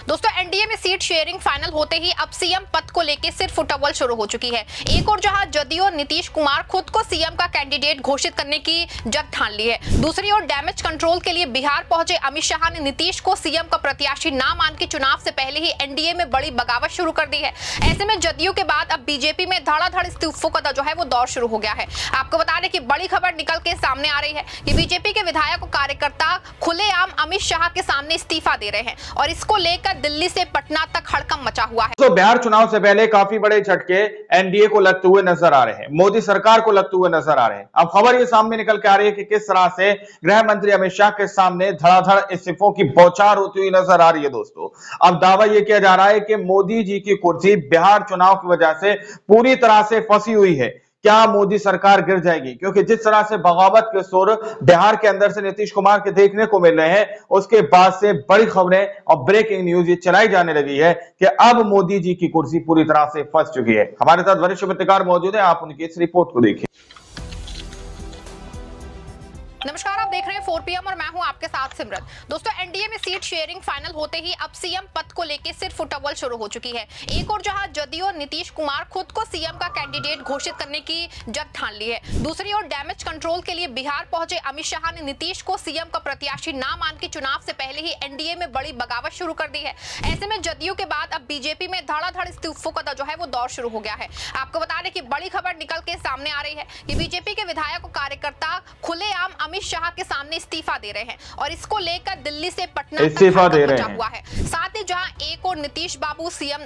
दोस्तों एनडीए में seat sharing final होते ही अब सीएम पद को लेकर सिर्फ उटावल शुरू हो चुकी है। एक और जहां जदयू और नीतीश कुमार खुद को सीएम का कैंडिडेट घोषित करने की जद ठान ली है, दूसरी ओर डैमेज कंट्रोल के लिए बिहार पहुंचे अमित शाह ने नीतीश को सीएम का प्रत्याशी ना मान के चुनाव से पहले ही एनडीए में बड़ी बगावत शुरू कर दी है। ऐसे में जदयू के बाद अब बीजेपी में धड़ाधड़ इस्तीफों का जो है वो दौर शुरू हो गया है। आपको बता दें कि बड़ी खबर निकल के सामने आ रही है कि बीजेपी के विधायक और कार्यकर्ता खुलेआम अमित शाह के सामने इस्तीफा दे रहे हैं और इसको लेकर दिल्ली से पटना तक हड़कंप मचा हुआ है। तो बिहार चुनाव से पहले काफी बड़े झटके एनडीए को लगते हुए नजर आ रहे हैं, मोदी सरकार को लगते हुए नजर आ रहे हैं। अब खबर ये सामने निकल के आ रही है कि किस तरह से गृह मंत्री अमित शाह के सामने धड़ाधड़ इस्तीफों की बौछार होती हुई नजर आ रही है। दोस्तों अब दावा यह किया जा रहा है कि मोदी जी की कुर्सी बिहार चुनाव की वजह से पूरी तरह से फंसी हुई है। क्या मोदी सरकार गिर जाएगी? क्योंकि जिस तरह से बगावत के सुर बिहार के अंदर से नीतीश कुमार के देखने को मिल रहे हैं, उसके बाद से बड़ी खबरें और ब्रेकिंग न्यूज ये चलाई जाने लगी है कि अब मोदी जी की कुर्सी पूरी तरह से फंस चुकी है। हमारे साथ वरिष्ठ पत्रकार मौजूद है, आप उनकी इस रिपोर्ट को देखिए। नमस्कार, आप देख रहे हैं 4 PM और मैं हूं आपके साथ सिमरन। दोस्तों एनडीए में सीट शेयरिंग फाइनल होते ही अब सीएम पद को लेकर सिर्फ उटावल शुरू हो चुकी है। एक और जहां जदयू और नीतीश कुमार खुद को सीएम का कैंडिडेट घोषित करने की जद ठान ली है, दूसरी ओर डैमेज कंट्रोल के लिए बिहार पहुंचे अमित शाह ने नीतीश को सीएम का प्रत्याशी ना मान के चुनाव से पहले ही एनडीए में बड़ी बगावत शुरू कर दी है। ऐसे में जदयू के बाद अब बीजेपी में धड़ाधड़ इस्तीफों का जो है वो दौर शुरू हो गया है। आपको बता दें कि बड़ी खबर निकल के सामने आ रही है कि बीजेपी के विधायक और कार्यकर्ता खुलेआम अमित शाह के सामने इस्तीफा दे रहे हैं और इसको लेकर दिल्ली से पटना इस्तीफा दे रहे हैं। हुआ है। साथ ही जहां एक और नीतीश बाबू सीएम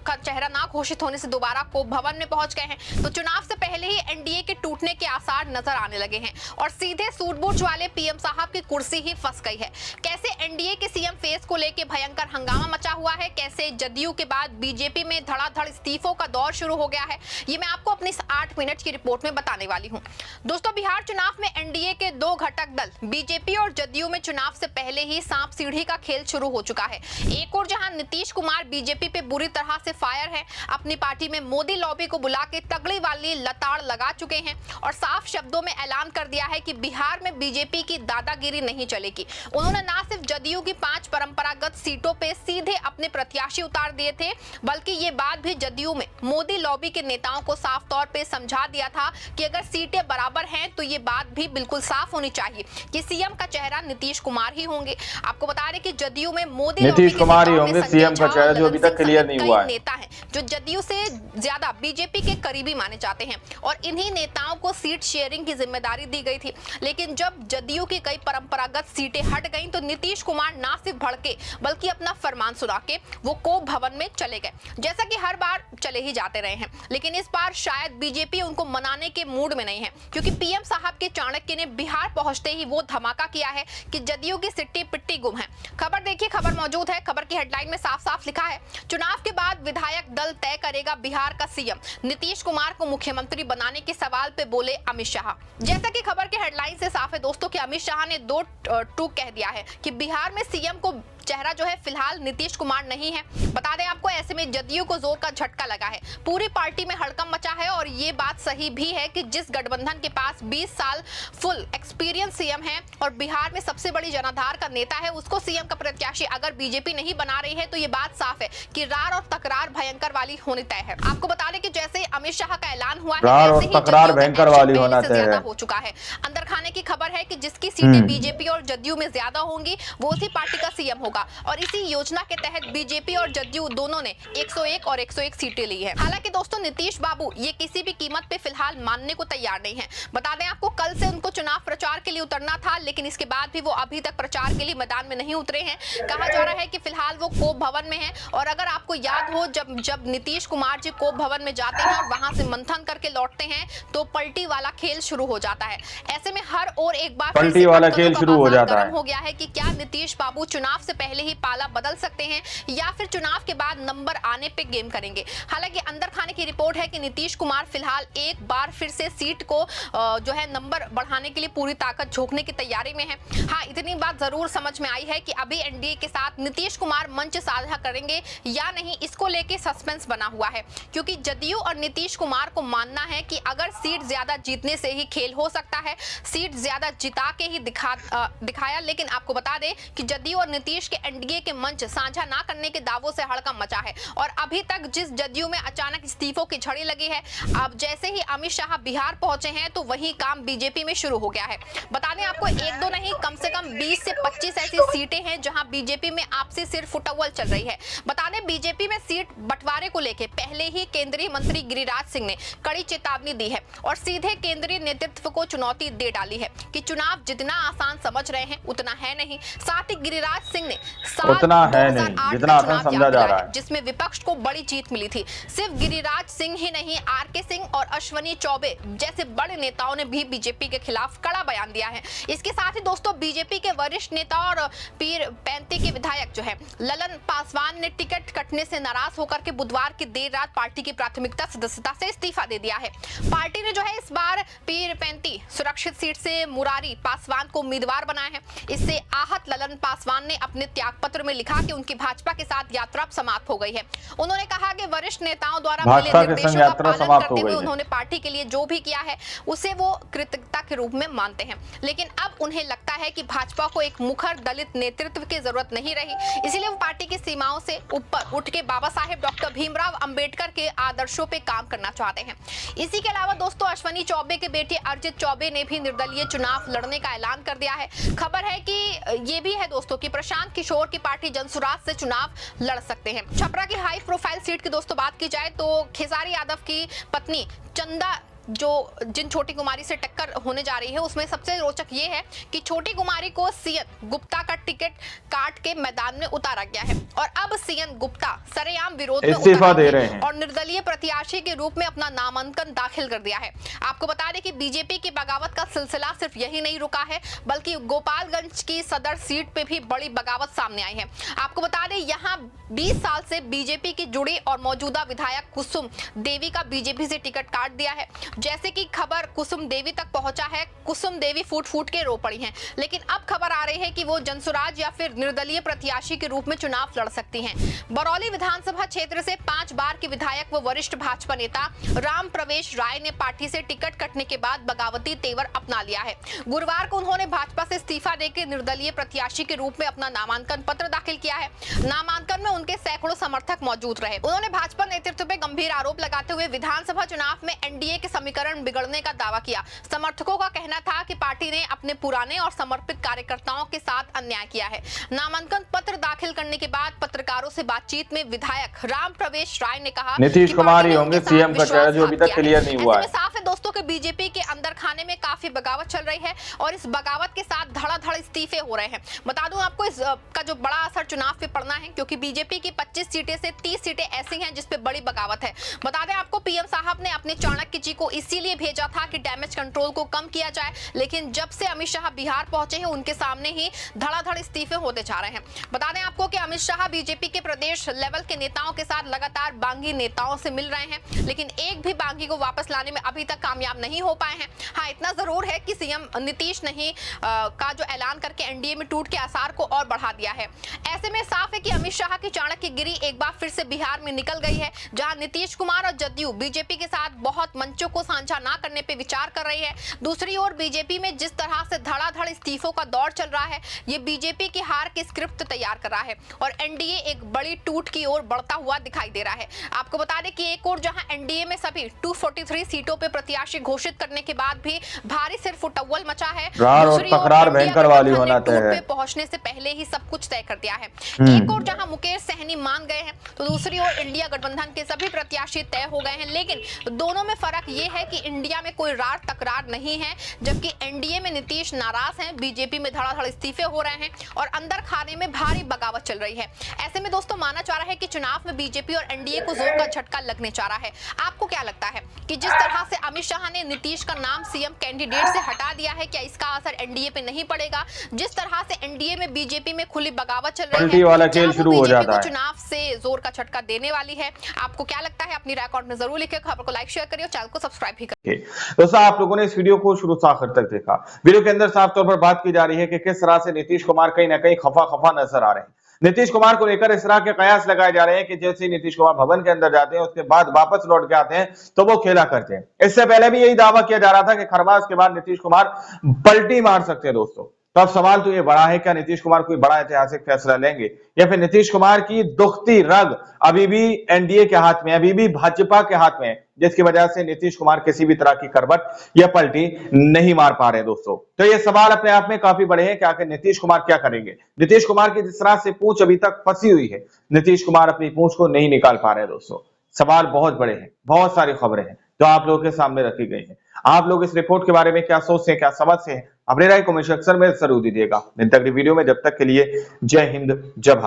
का चेहरा ना घोषित होने से दोबारा कोप भवन में पहुंच गए हैं, तो चुनाव से पहले ही एनडीए के टूटने के आसार नजर आने लगे हैं और सीधे सूट-बूट वाले पीएम साहब की कुर्सी ही फंस गई है। कैसे एनडीए के सीएम फेस को लेकर भयंकर हंगामा मचा हुआ है, कैसे जदयू के बाद बीजेपी में धड़ाधड़ इस्तीफों का दौर शुरू हो गया है, ये मैं आपको अपनी 8 मिनट की रिपोर्ट में बताने वाली हूँ। दोस्तों बिहार चुनाव में एनडीए के दो घटक दल बीजेपी और जदयू में चुनाव से पहले ही सांप सीढ़ी का खेल शुरू हो चुका है। एक और जहां नीतीश कुमार बीजेपी पे बुरी तरह से फायर है, अपनी पार्टी में मोदी लॉबी को बुला के तगड़ी वाली लताड़ लगा चुके हैं और साफ शब्दों में ऐलान कर दिया है कि बिहार में बीजेपी की दादागिरी नहीं चलेगी। उन्होंने ना सिर्फ जदयू की 5 परंपरागत सीटों पे सीधे अपने प्रत्याशी उतार दिए थे, बल्कि ये बात भी जदयू में मोदी लॉबी के नेताओं को साफ तौर पे समझा दिया था कि अगर सीटें बराबर हैं तो ये बात भी बिल्कुल साफ होनी चाहिए कि सीएम का चेहरा नीतीश कुमार ही होंगे। आपको बता दें कि जदयू में मोदी नीतीश कुमार ही होंगे सीएम का चेहरा, जो अभी तक क्लियर नहीं हुआ है। नेता हैं जो जदयू से ज्यादा बीजेपी के करीबी माने जाते हैं और इन्हीं नेताओं को सीट शेयरिंग की जिम्मेदारी दी गई थी। लेकिन जब जदयू की कई परंपरागत सीटें हट गईं तो नीतीश कुमार ना सिर्फ भड़के बल्कि अपना फरमान सुना के वो कोप भवन में चले गए, जैसा कि हर बार चले ही जाते रहे हैं। लेकिन इस बार शायद बीजेपी उनको मनाने के मूड में नहीं है, क्योंकि पीएम साहब के चाणक्य ने बिहार पहुंचते ही वो धमाका किया है कि जदयू की सिट्टी पिट्टी गुम है। खबर देखिए, खबर मौजूद है। खबर की हेडलाइन में साफ साफ लिखा है, चुनाव के बाद विधायक दल तय करेगा बिहार का सीएम, नीतीश कुमार को मुख्यमंत्री बनाने के सवाल पे बोले अमित शाह। जैसा कि खबर के हेडलाइन से साफ है दोस्तों कि अमित शाह ने 2 टूक कह दिया है कि बिहार में सीएम को चेहरा जो है फिलहाल नीतीश कुमार नहीं है। बता दें आपको, ऐसे में जदयू को जोर का झटका लगा है, पूरी पार्टी में हड़कंप मचा है और ये बात सही भी है कि जिस गठबंधन के पास 20 साल फुल एक्सपीरियंस सीएम है और बिहार में सबसे बड़ी जनाधार का नेता है, उसको सीएम का प्रत्याशी अगर बीजेपी नहीं बना रही है तो ये बात साफ है कि रार और तकरार भयंकर वाली होनी तय है। आपको बता दें कि जैसे अमित शाह का ऐलान हुआ है, रार और तकरार भयंकर वाली होना तय है। हो चुका है। अंदर खाने की खबर है कि जिसकी सीटें बीजेपी और जदयू में ज्यादा होंगी वो उसी पार्टी का सीएम होगा और इसी योजना के तहत बीजेपी और जदयू दोनों ने 101 और 101 सीटें ली है। हालांकि दोस्तों नीतीश बाबू ये किसी भी कीमत पे फिलहाल मानने को तैयार नहीं है। बता दें आपको, कल से उनको चुनाव प्रचार के लिए उतरना था, लेकिन इसके बाद भी वो अभी तक प्रचार के लिए मैदान में नहीं उतरे हैं। कहा जा रहा है कि फिलहाल वो कोप भवन में है और अगर आपको याद हो, जब नीतीश कुमार जी कोप भवन में जाते हैं और वहां से मंथन करके लौटते हैं तो पलटी वाला खेल शुरू हो जाता है। ऐसे में हर और एक बार पलटी वाला खेल शुरू हो जाता है। हो गया है कि क्या नीतीश बाबू चुनाव से पहले ही पाला बदल सकते हैं या फिर चुनाव के बाद नंबर आने पे गेम करेंगे। हालांकि अंदर खाने की रिपोर्ट है कि नीतीश कुमार फिलहाल एक बार फिर से सीट को जो है नंबर बढ़ाने के लिए पूरी ताकत झोंकने की तैयारी में है। हाँ, इतनी बात जरूर समझ में आई है कि अभी एनडीए के साथ नीतीश कुमार मंच साझा करेंगे या नहीं, इसको लेके सस्पेंस बना हुआ है, क्योंकि जदयू और नीतीश कुमार को मानना है कि अगर सीट ज्यादा जीतने से ही खेल हो सकता है, सीट ज्यादा जिता के ही दिखाया। लेकिन आपको बता दें कि जदयू और नीतीश के एनडीए के मंच साझा ना करने के दावों से हड़कंप मचा है। और अभी तक जिस जदयू में अचानक इस्तीफों की झड़ी लगी है, अब जैसे ही अमित शाह बिहार पहुंचे हैं तो वही काम बीजेपी में शुरू हो गया है। बता दें आपको, एक दो नहीं कम से कम 20 से 25 ऐसी सीटें हैं जहां बीजेपी में आपसी सिर फुटअव्वल चल रही है। बता दें बीजेपी में सीट बंटवारे को लेकर पहले ही केंद्रीय मंत्री गिरिराज सिंह ने कड़ी चेतावनी दी है और सीधे केंद्रीय नेतृत्व को चुनौती दे डाली है कि चुनाव जितना आसान समझ रहे हैं उतना है नहीं। साथ ही गिरिराज सिंह ने उतना है नहीं जितना आसान समझा जा रहा है, जिसमें विपक्ष को बड़ी जीत मिली थी। सिर्फ गिरिराज सिंह ही नहीं, आरके सिंह और अश्वनी चौबे जैसे बड़े नेताओं ने भी बीजेपी के खिलाफ कड़ा बयान दिया है। इसके साथ ही दोस्तों बीजेपी के वरिष्ठ नेता और पीर पैंती के विधायक जो है ललन पासवान ने टिकट कटने से नाराज होकर के बुधवार की देर रात पार्टी की प्राथमिकता सदस्यता से इस्तीफा दे दिया है। पार्टी ने जो है इस बार पीर पैंती सुरक्षित सीट से मुरारी पासवान को उम्मीदवार बनाया है। इससे आहत ललन पासवान ने अपने त्यागपत्र में लिखा कि उनकी भाजपा के साथ यात्रा समाप्त हो गई है। उन्होंने कहा कि वरिष्ठ नेताओं द्वारा मिले निर्देशों का पालन करते हुए उन्होंने पार्टी के लिए जो भी किया है उसे वो कृतज्ञता के रूप में मानते हैं, लेकिन अब उन्हें लगता है कि भाजपा को एक मुखर दलित नेतृत्व की जरूरत नहीं रही, इसलिए वो पार्टी की सीमाओं से ऊपर उठ के बाबा साहेब डॉक्टर भीमराव अंबेडकर के आदर्शों पे काम करना चाहते हैं। इसी के अलावा दोस्तों अश्वनी चौबे के बेटे अर्जित चौबे ने भी निर्दलीय चुनाव लड़ने का ऐलान कर दिया है। खबर है कि ये भी है दोस्तों कि प्रशांत किशोर की पार्टी जनसुराज से चुनाव लड़ सकते हैं। छपरा की हाई प्रोफाइल सीट की दोस्तों बात की जाए तो खेसारी यादव की पत्नी चंदा जिन छोटी कुमारी से टक्कर होने जा रही है उसमें सबसे रोचक ये है कि छोटी कुमारी को सीएन गुप्ता का टिकट काट के मैदान में उतारा गया है और अब सीएन गुप्ता सरेआम विरोध में इस्तीफा दे रहे हैं और निर्दलीय प्रत्याशी के रूप में अपना नामांकन दाखिल कर दिया है। आपको बता दें कि बीजेपी की बगावत का सिलसिला सिर्फ यही नहीं रुका है, बल्कि गोपालगंज की सदर सीट पे भी बड़ी बगावत सामने आई है। आपको बता दें यहाँ 20 साल से बीजेपी की जुड़ी और मौजूदा विधायक कुसुम देवी का बीजेपी से टिकट काट दिया है। जैसे कि खबर कुसुम देवी तक पहुंचा है, कुसुम देवी फूट फूट के रो पड़ी हैं, लेकिन अब खबर आ रही है कि वो जनसुराज या फिर निर्दलीय प्रत्याशी के रूप में चुनाव लड़ सकती हैं। बरौली विधानसभा क्षेत्र से 5 बार के विधायक व वरिष्ठ भाजपा नेता राम प्रवेश राय ने पार्टी से टिकट कटने के बाद बगावती तेवर अपना लिया है। गुरुवार को उन्होंने भाजपा से इस्तीफा देकर निर्दलीय प्रत्याशी के रूप में अपना नामांकन पत्र दाखिल किया है। नामांकन में उनके सैकड़ों समर्थक मौजूद रहे। उन्होंने भाजपा नेतृत्व पे गंभीर आरोप लगाते हुए विधानसभा चुनाव में एनडीए के समीकरण बिगड़ने का दावा किया। समर्थकों का कहना था कि पार्टी ने अपने पुराने और समर्पित कार्यकर्ताओं के साथ अन्याय किया है। नामांकन पत्र दाखिल करने के बाद पत्रकारों से बातचीत में विधायक राम प्रवेश राय ने कहा नीतीश कुमार ही होंगे सीएम का चेहरा, जो अभी तक क्लियर नहीं हुआ है। साफ है दोस्तों कि बीजेपी के अंदर खाने में काफी बगावत चल रही है और इस बगावत के साथ धड़ाधड़ इस्तीफे हो रहे हैं। बता दूं आपको इसका जो बड़ा असर चुनाव पे पड़ना है, क्योंकि बीजेपी की 25 सीटें से 30 सीटें ऐसी हैं जिसपे बड़ी बगावत है। बता दें आपको पीएम साहब ने अपने चाणक्य जी को इसीलिए भेजा था कि डैमेज कंट्रोल को कम किया जाए, लेकिन जब से अमित शाह बिहार पहुंचे हैं उनके सामने ही धड़ाधड़ इस्तीफे होते जा रहे हैं। बता दें आपको कि अमित शाह बीजेपी के प्रदेश लेवल के नेताओं के साथ लगातार बागी नेताओं से मिल रहे हैं, लेकिन एक भी बागी को वापस लाने में अभी तक कामयाब नहीं हो पाए हैं। हाँ, इतना जरूर है कि सीएम नीतीश नहीं का जो ऐलान करके एनडीए में टूट के आसार को और बढ़ा दिया है। ऐसे में साफ है कि अमित शाह की चाणक्यगिरी एक बार फिर से बिहार में निकल गई है, जहां नीतीश कुमार और जदयू बीजेपी के साथ बहुत मंचों को साझा ना करने पे विचार कर रही है। दूसरी ओर बीजेपी में जिस तरह से धड़ाधड़ इस्तीफों का दौर चल रहा है, ये बीजेपी की हार की स्क्रिप्ट तैयार कर रहा है और एनडीए एक बड़ी टूट की ओर बढ़ता हुआ दिखाई दे रहा है। आपको बता दें कि एक और जहां एनडीए में सभी 243 सीटों पे प्रत्याशी घोषित करने के बाद भी भारी सिर फुटअव्वल मचा है, दूसरी ओर भयंकर वाली होना पे पहुंचने से पहले ही सब कुछ तय कर दिया है। एक और जहां मुकेश सहनी मान गए हैं, तो दूसरी ओर इंडिया गठबंधन के सभी प्रत्याशी तय हो गए हैं, लेकिन दोनों में फर्क ये है कि इंडिया में कोई रार तकरार नहीं है, जबकि एनडीए में नीतीश नाराज हैं, बीजेपी में धड़ाधड़ इस्तीफे हो रहे हैं और अंदर खाने में भारी बगावत चल रही है। ऐसे में दोस्तों माना जा रहा है कि चुनाव में बीजेपी और एनडीए को जोर का झटका लगने जा रहा है। आपको क्या लगता है कि जिस तरह से अमित शाह ने नीतीश का नाम सीएम कैंडिडेट से हटा दिया है, क्या इसका असर एनडीए पे नहीं पड़ेगा? जिस तरह से एनडीए में बीजेपी में खुली बगावत चल रही है, वाला खेल शुरू हो जाता है, चुनाव से जोर का झटका देने वाली है। आपको क्या लगता है? अपनी राय कमेंट में जरूर लिखिए। खबर को लाइक शेयर करिए और चैनल को सब्सक्राइब भी करिए। दोस्तों, आप लोगों ने इस वीडियो को शुरू से आखिर तक देखा। वीडियो के अंदर साफ तौर पर बात की जा रही है कि किस तरह से नीतीश कुमार कहीं ना कहीं खफा नजर आ रहे हैं। नीतीश कुमार को लेकर इस तरह के कयास लगाए जा रहे हैं कि जैसे ही नीतीश कुमार भवन के अंदर जाते हैं उसके बाद वापस लौट के आते हैं तो वो खेला करते हैं। इससे पहले भी यही दावा किया जा रहा था कि खरमास के बाद नीतीश कुमार पलटी मार सकते हैं। दोस्तों, तो अब सवाल तो ये बड़ा है, क्या नीतीश कुमार कोई बड़ा ऐतिहासिक फैसला लेंगे, या फिर नीतीश कुमार की दुखती रग अभी भी एनडीए के हाथ में, अभी भी भाजपा के हाथ में है, जिसकी वजह से नीतीश कुमार किसी भी तरह की करवट या पलटी नहीं मार पा रहे दोस्तों। तो ये सवाल अपने आप में काफी बड़े हैं कि आखिर नीतीश कुमार क्या करेंगे। नीतीश कुमार की जिस तरह से पूंछ अभी तक फंसी हुई है, नीतीश कुमार अपनी पूंछ को नहीं निकाल पा रहे दोस्तों। सवाल बहुत बड़े हैं, बहुत सारी खबरें हैं जो आप लोगों के सामने रखी गई हैं। आप लोग इस रिपोर्ट के बारे में क्या सोचते हैं, क्या समझते हैं, अपनी राय कमेंट सेक्शन में जरूर दीजिएगा। इन तक वीडियो में जब तक के लिए जय हिंद, जय भारत।